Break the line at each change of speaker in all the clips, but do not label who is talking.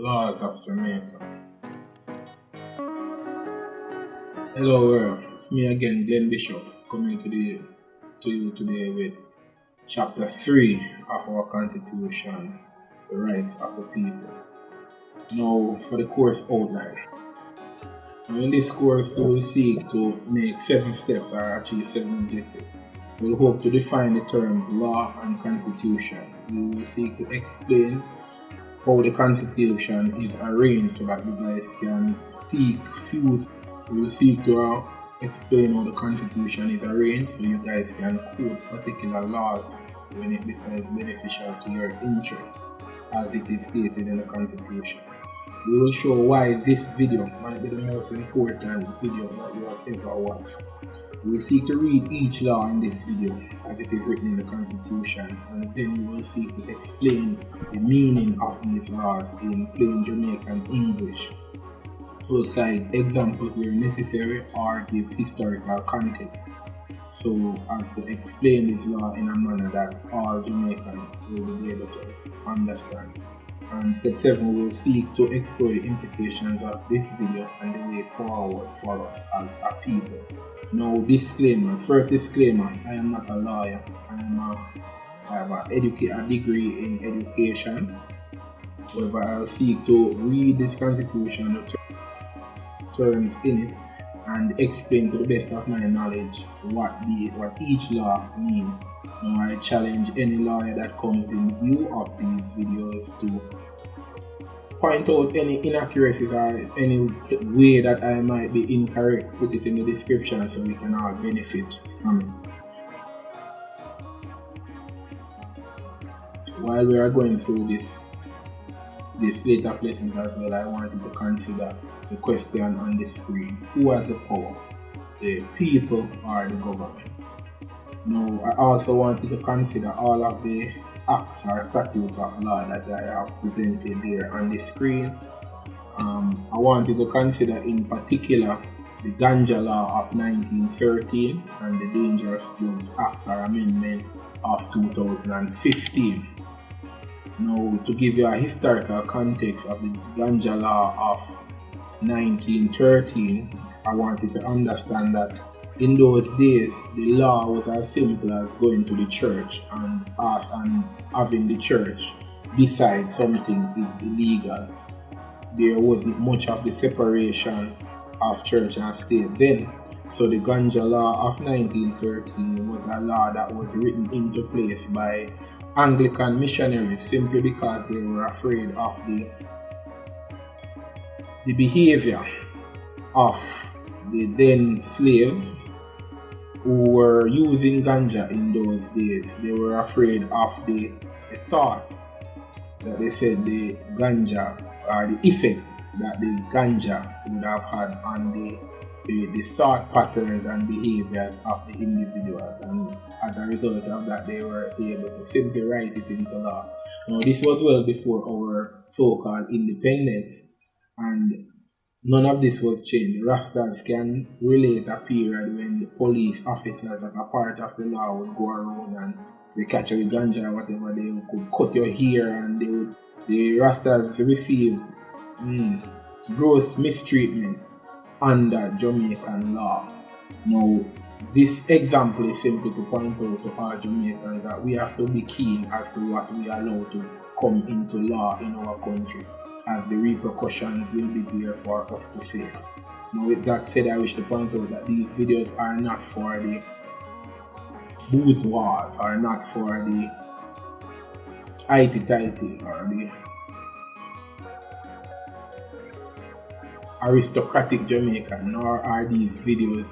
Laws of Jamaica. Hello world, it's me again, Glen Bishop, coming to you today with chapter 3 of our constitution, the rights of the people. Now for the course outline. Now in this course we will seek to make 7 steps or achieve 7 objectives. We will hope to define the terms law and constitution. We will seek to explain how the constitution is arranged so that you guys can fuse. We will seek to explain how the constitution is arranged so you guys can quote particular laws when it becomes beneficial to your interest as it is stated in the constitution. We will show why this video might be the most important video that you have ever watched. We will seek to read each law in this video as it is written in the constitution, and then we will seek to explain the meaning of these laws in plain Jamaican English. We'll cite examples where necessary or give historical context, so as to explain this law in a manner that all Jamaicans will be able to understand. And step 7, we will seek to explore the implications of this video and the way forward for us as a people. Now disclaimer, first disclaimer, I am not a lawyer. I have a degree in education. However, I will seek to read this constitution, the terms in it, and explain to the best of my knowledge what each law means. Now I challenge any lawyer that comes in view of these videos to point out any inaccuracies or any way that I might be incorrect. Put it in the description so we can all benefit from it. While we are going through this slate of lessons as well, I wanted to consider the question on the screen. Who has the power? The people or the government? Now, I also wanted to consider all of the acts or statutes of law that I have presented there on the screen. I wanted to consider in particular the Ganja Law of 1913 and the Dangerous Drugs Act or Amendment of 2015. Now, to give you a historical context of the Ganja Law of 1913, I wanted to understand that in those days, the law was as simple as going to the church and having the church decide something is illegal. There wasn't much of the separation of church and state then. So the Ganja Law of 1913 was a law that was written into place by Anglican missionaries simply because they were afraid of the behavior of the then slaves who were using ganja in those days. They were afraid of the thought that they said the ganja or the effect that the ganja would have had on the thought patterns and behaviors of the individuals, and as a result of that they were able to simply write it into law. Now this was well before our so-called independence, and none of this was changed. Rastas can relate a period when the police officers as a part of the law would go around and they catch you with ganja or whatever, they could cut your hair, and the Rastas receive gross mistreatment under Jamaican law. Now this example is simply to point out to all Jamaicans that we have to be keen as to what we allow to come into law in our country, as the repercussions will be there for us to face. Now with that said, I wish to point out that these videos are not for the bourgeois, are not for the IT or the aristocratic Jamaican, nor are these videos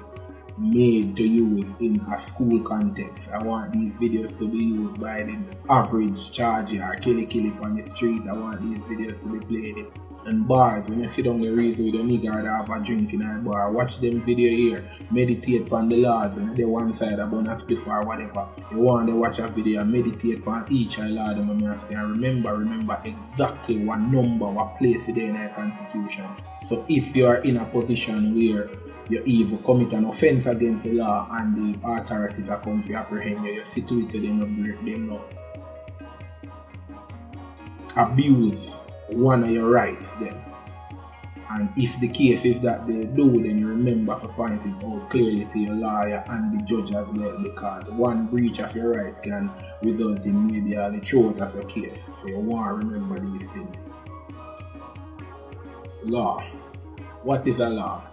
made to use in a school context. I want these videos to be used by the average charger or killy on the street. I want these videos to be played in bars. When you sit down the reason with a nigga or have a drink in a bar, watch them video here, meditate on the laws, and they one side a bonus spliff or whatever. You want to watch a video and meditate on each law them and say, and remember exactly what number, what place it in the constitution. So if you are in a position where you either commit an offense against the law and the authorities are come to apprehend you, you see to it so they not break them, not abuse one of your rights then. And if the case is that they do, then you remember to point it out clearly to your lawyer and the judge as well, because one breach of your rights can result in maybe the throat of your case. So you want to remember these things. Law. What is a law?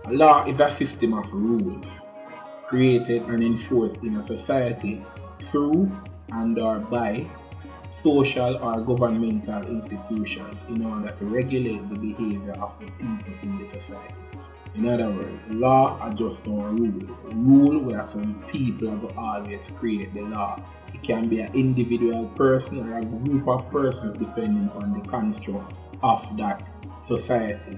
A law is a system of rules created and enforced in a society through and or by social or governmental institutions in order to regulate the behavior of the people in the society. In other words, law are just some rule where some people will always create the law. It can be an individual person or a group of persons depending on the construct of that society.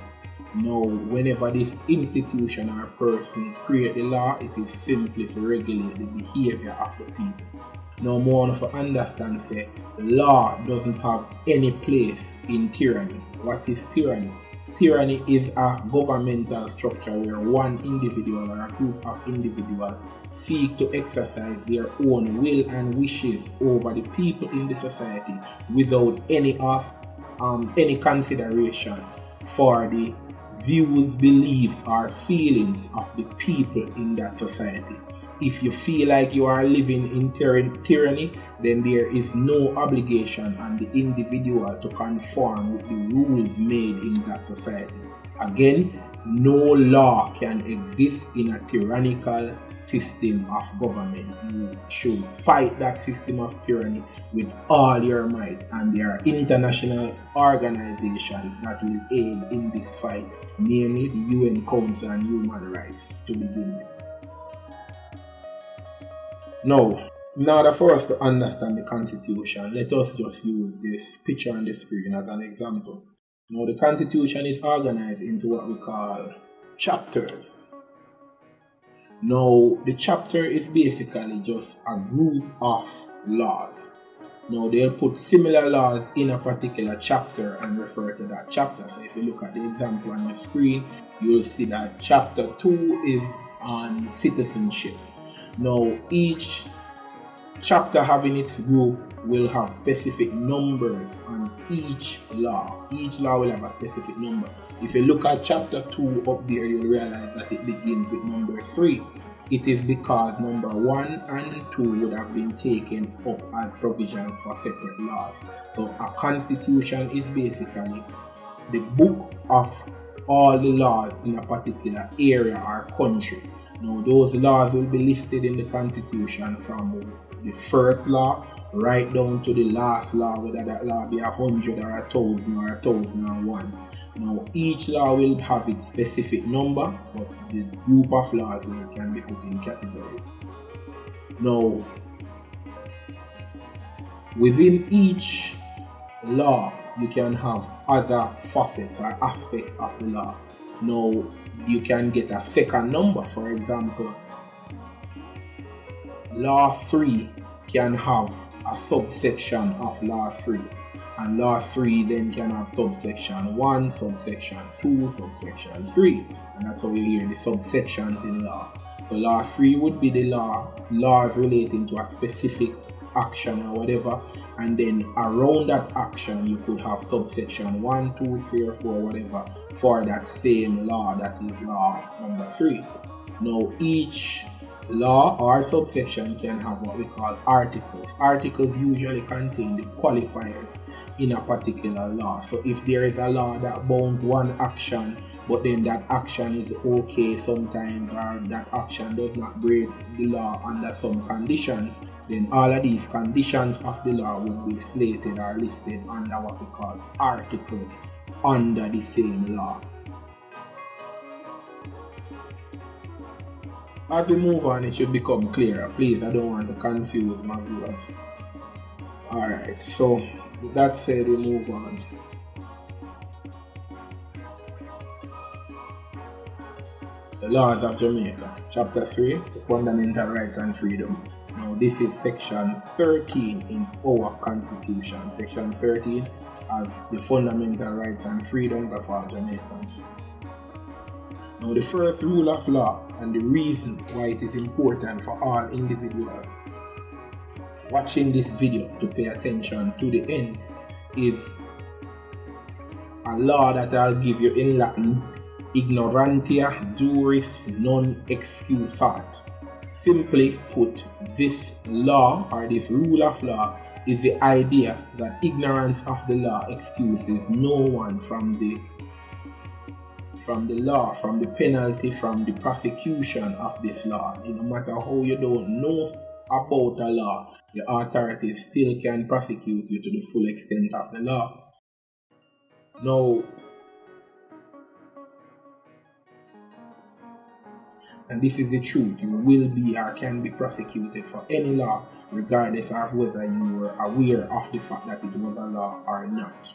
Now, whenever this institution or person create the law, it is simply to regulate the behavior of the people. Now, more of understand say law doesn't have any place in tyranny. What is tyranny? Tyranny is a governmental structure where one individual or a group of individuals seek to exercise their own will and wishes over the people in the society without any consideration for the views, beliefs, or feelings of the people in that society. If you feel like you are living in tyranny, then there is no obligation on the individual to conform with the rules made in that society. Again, no law can exist in a tyrannical system of government. You should fight that system of tyranny with all your might, and there are international organizations that will aid in this fight, namely the UN Council on Human Rights to begin with. Now, in order for us to understand the Constitution, let us just use this picture on the screen as an example. Now, the Constitution is organized into what we call chapters. Now, the chapter is basically just a group of laws. Now, they'll put similar laws in a particular chapter and refer to that chapter. So if you look at the example on the screen, you'll see that chapter 2 is on citizenship. Now, each chapter having its group will have specific numbers on each law. Each law will have a specific number. If you look at chapter 2 up there, you'll realize that it begins with number 3. It is because number 1 and 2 would have been taken up as provisions for separate laws. So a constitution is basically the book of all the laws in a particular area or country. Now, those laws will be listed in the Constitution from the first law right down to the last law, whether that law be 100 or 1,000 or 1,001. Now, each law will have its specific number, but the group of laws can be put in categories. Now, within each law, you can have other facets or aspects of the law. Now, you can get a second number. For example, Law 3 can have a subsection of Law 3. And Law 3 then can have subsection 1, subsection 2, subsection 3. And that's how we hear the subsections in law. So Law 3 would be the laws relating to a specific action or whatever. And then around that action, you could have subsection 1, 2, 3, or 4, whatever, for that same law, that is law number 3. Now, each law or subsection can have what we call articles. Articles usually contain the qualifiers in a particular law. So if there is a law that bounds one action, but then that action is okay sometimes, or that action does not break the law under some conditions, then all of these conditions of the law will be slated or listed under what we call articles under the same law. As we move on, it should become clearer. Please, I don't want to confuse my viewers. Alright, so with that said, we move on. The Laws of Jamaica, Chapter 3, the Fundamental Rights and Freedom. Now, this is Section 13 in our Constitution. Section 13 has the fundamental rights and freedoms of all Jamaicans. Now, the first rule of law and the reason why it is important for all individuals watching this video to pay attention to the end is a law that I'll give you in Latin, ignorantia juris non excusat. Simply put, this law or this rule of law is the idea that ignorance of the law excuses no one from the law, from the penalty, from the prosecution of this law. No matter how you don't know about a law, the authorities still can prosecute you to the full extent of the law. Now, and this is the truth, you will be or can be prosecuted for any law, regardless of whether you were aware of the fact that it was a law or not.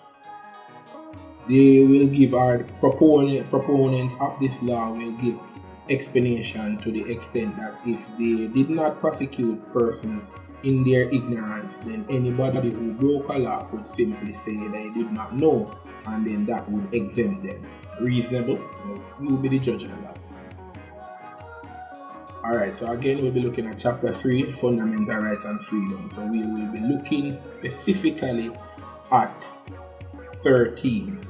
They will give, our proponents of this law will give explanation to the extent that if they did not prosecute persons in their ignorance, then anybody who broke a law could simply say they did not know, and then that would exempt them. Reasonable? You will be the judge of that. Alright, so again we'll be looking at chapter 3, fundamental rights and freedom. So we will be looking specifically at 13.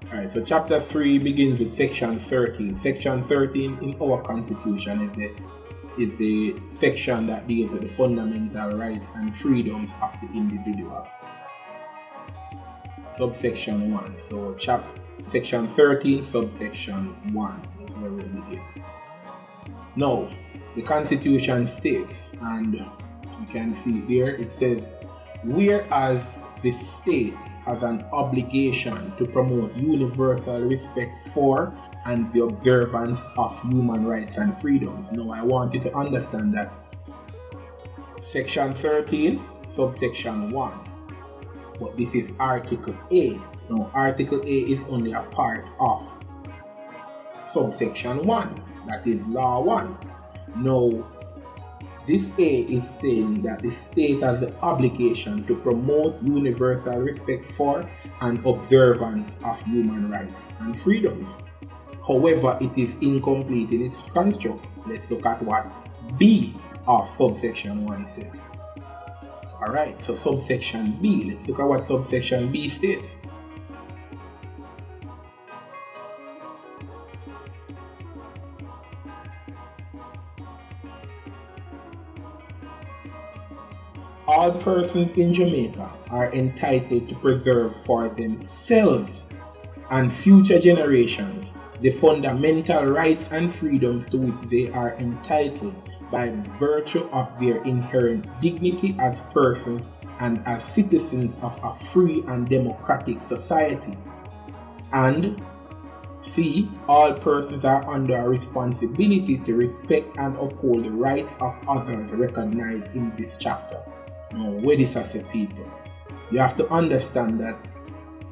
Alright, so chapter 3 begins with section 13. Section 13 in our constitution is the section that deals with the fundamental rights and freedoms of the individual. Subsection 1. So section 13, subsection 1 is where we begin. Now, the Constitution states, and you can see there, it says, whereas the state has an obligation to promote universal respect for and the observance of human rights and freedoms. Now, I want you to understand that section 13, subsection 1, but this is article A. Now, article A is only a part of subsection 1, that is law 1. Now, this A is saying that the state has the obligation to promote universal respect for and observance of human rights and freedoms. However, it is incomplete in its construct. Let's look at what B of subsection 1 says. Alright, so subsection B, let's look at what subsection B says. All persons in Jamaica are entitled to preserve for themselves and future generations the fundamental rights and freedoms to which they are entitled by virtue of their inherent dignity as persons and as citizens of a free and democratic society. And C. All persons are under a responsibility to respect and uphold the rights of others recognized in this chapter. Now, where this as a people, you have to understand that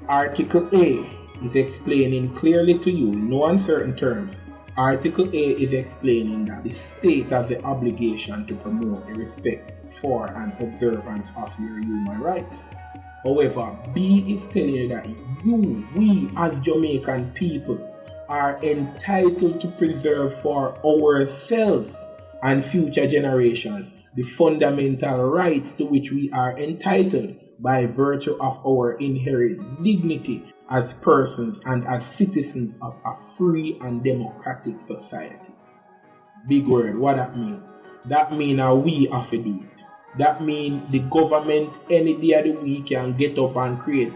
Article A is explaining clearly to you, in no uncertain terms, Article A is explaining that the state has the obligation to promote the respect for and observance of your human rights. However, B is telling you that we as Jamaican people are entitled to preserve for ourselves and future generations the fundamental rights to which we are entitled by virtue of our inherent dignity as persons and as citizens of a free and democratic society. Big word, what that mean? That mean we have to do it. That mean the government any day of the week can get up and create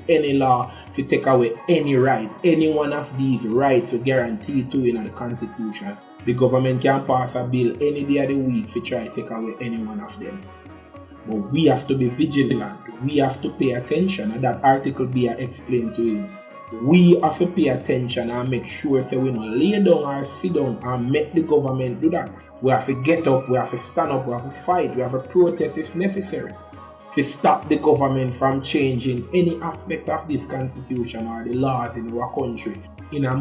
any law to take away any right. Any one of these rights are guaranteed to in the Constitution. The government can pass a bill any day of the week to try to take away any one of them. But we have to be vigilant. We have to pay attention. And that article B I explained to you. We have to pay attention and make sure so we don't lay down or sit down and make the government do that. We have to get up, we have to stand up, we have to fight, we have to protest if necessary to stop the government from changing any aspect of this constitution or the laws in our country in a